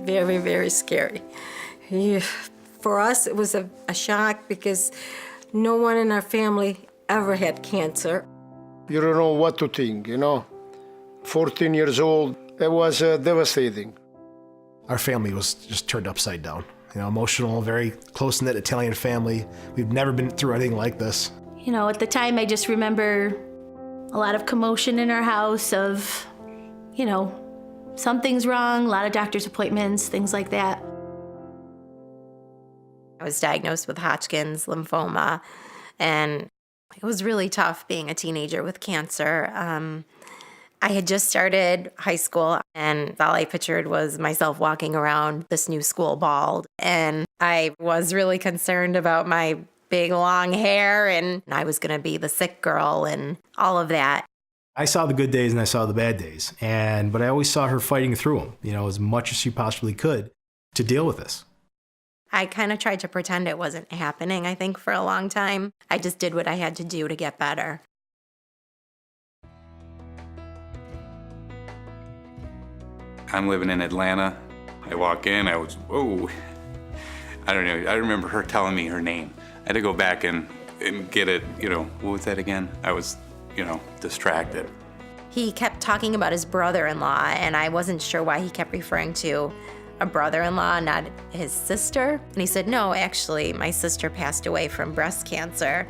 very, very scary. For us, it was a shock because no one in our family ever had cancer. You don't know what to think, 14 years old, it was devastating. Our family was just turned upside down. Emotional, very close-knit Italian family. We've never been through anything like this. At the time, I just remember a lot of commotion in our house of, something's wrong, a lot of doctor's appointments, things like that. I was diagnosed with Hodgkin's lymphoma, and it was really tough being a teenager with cancer. I had just started high school, and all I pictured was myself walking around this new school bald. And I was really concerned about my big long hair, and I was going to be the sick girl and all of that. I saw the good days and I saw the bad days, but I always saw her fighting through them, as much as she possibly could to deal with this. I kind of tried to pretend it wasn't happening, I think, for a long time. I just did what I had to do to get better. I'm living in Atlanta. I walk in, I was, whoa. I don't know, I remember her telling me her name. I had to go back and get it, what was that again? I was, distracted. He kept talking about his brother-in-law, and I wasn't sure why he kept referring to a brother-in-law, not his sister. And he said, no, actually, my sister passed away from breast cancer.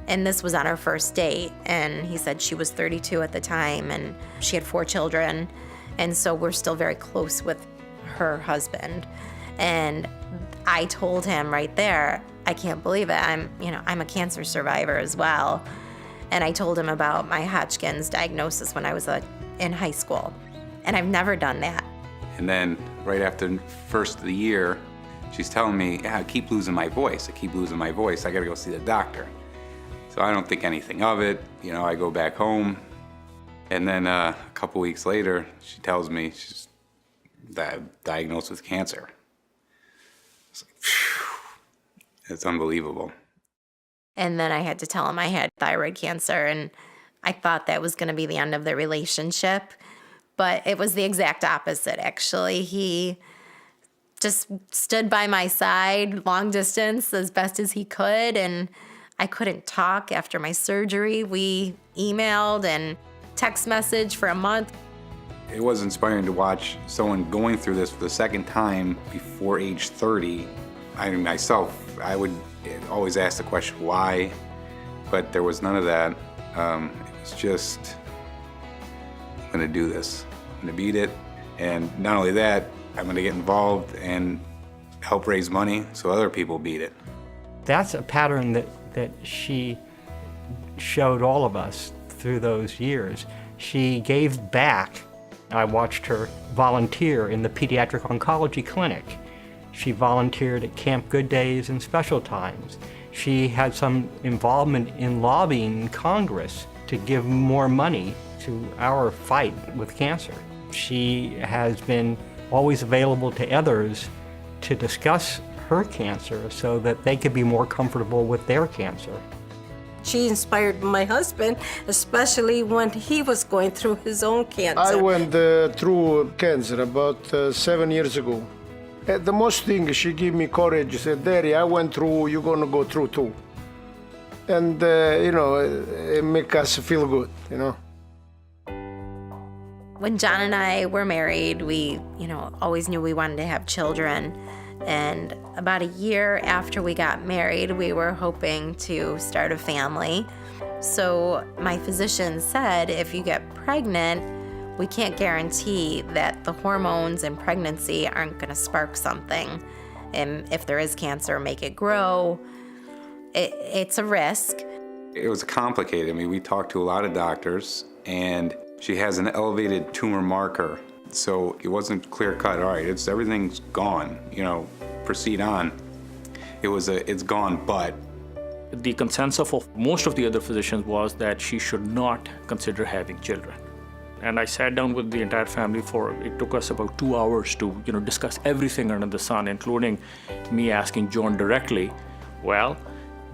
And this was on our first date. And he said she was 32 at the time, and she had 4 children. And so we're still very close with her husband. And I told him right there, I can't believe it. I'm a cancer survivor as well. And I told him about my Hodgkin's diagnosis when I was in high school. And I've never done that. And then right after the first of the year, she's telling me, I keep losing my voice. I gotta go see the doctor. So I don't think anything of it. I go back home. And then a couple weeks later, she tells me she's diagnosed with cancer. It's like, phew, it's unbelievable. And then I had to tell him I had thyroid cancer, and I thought that was going to be the end of the relationship. But it was the exact opposite, actually. He just stood by my side, long distance, as best as he could, and I couldn't talk after my surgery. We emailed and text message for a month. It was inspiring to watch someone going through this for the second time before age 30. I would always ask the question, why? But there was none of that. It was just, I'm gonna do this. I'm gonna beat it. And not only that, I'm gonna get involved and help raise money so other people beat it. That's a pattern that she showed all of us through those years. She gave back. I watched her volunteer in the pediatric oncology clinic. She volunteered at Camp Good Days and Special Times. She had some involvement in lobbying Congress to give more money to our fight with cancer. She has been always available to others to discuss her cancer so that they could be more comfortable with their cancer. She inspired my husband, especially when he was going through his own cancer. I went through cancer about 7 years ago. The most thing, she gave me courage, said, Daddy, I went through, you're gonna go through too. And, it make us feel good, When John and I were married, we, always knew we wanted to have children. And about a year after we got married, we were hoping to start a family. So my physician said, if you get pregnant, we can't guarantee that the hormones in pregnancy aren't going to spark something. And if there is cancer, make it grow. It's a risk. It was complicated. We talked to a lot of doctors, and she has an elevated tumor marker. So it wasn't clear cut, all right, everything's gone, proceed on. It's gone, but. The consensus of most of the other physicians was that she should not consider having children. And I sat down with the entire family it took us about 2 hours to, discuss everything under the sun, including me asking Joan directly, well,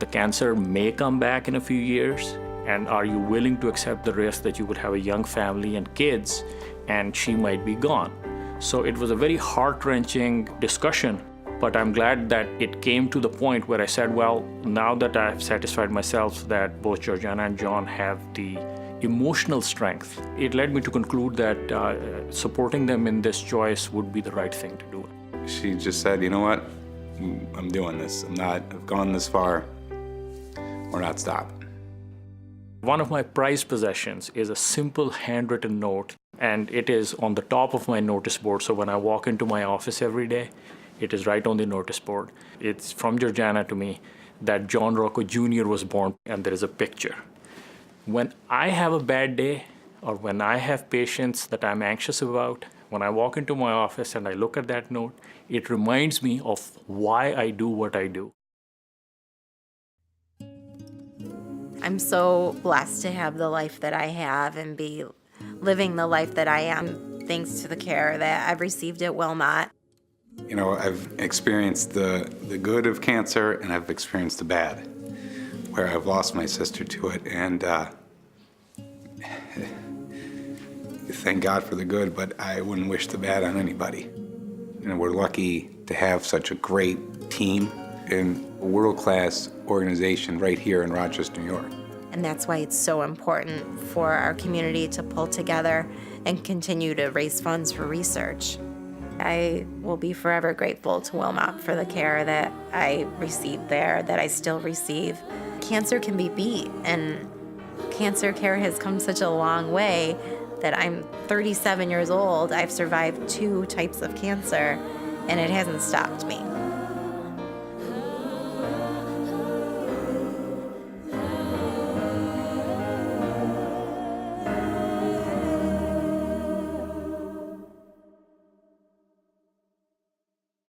the cancer may come back in a few years, and are you willing to accept the risk that you would have a young family and kids, and she might be gone? So it was a very heart-wrenching discussion, but I'm glad that it came to the point where I said, well, now that I've satisfied myself that both Georgiana and John have the emotional strength, it led me to conclude that supporting them in this choice would be the right thing to do. She just said, you know what, I'm doing this. I've gone this far. We're not stopping. One of my prized possessions is a simple handwritten note, and it is on the top of my notice board. So when I walk into my office every day, it is right on the notice board. It's from Georgiana to me that John Rocco Jr. was born, and there is a picture. When I have a bad day, or when I have patients that I'm anxious about, when I walk into my office and I look at that note, it reminds me of why I do what I do. I'm so blessed to have the life that I have and be living the life that I am thanks to the care that I've received at Wilmot. You know, I've experienced the good of cancer, and I've experienced the bad, where I've lost my sister to it, and thank God for the good, but I wouldn't wish the bad on anybody. You know, we're lucky to have such a great team and a world-class organization right here in Rochester, New York. And that's why it's so important for our community to pull together and continue to raise funds for research. I will be forever grateful to Wilmot for the care that I received there, that I still receive. Cancer can be beat, and cancer care has come such a long way that I'm 37 years old. I've survived 2 types of cancer, and it hasn't stopped me.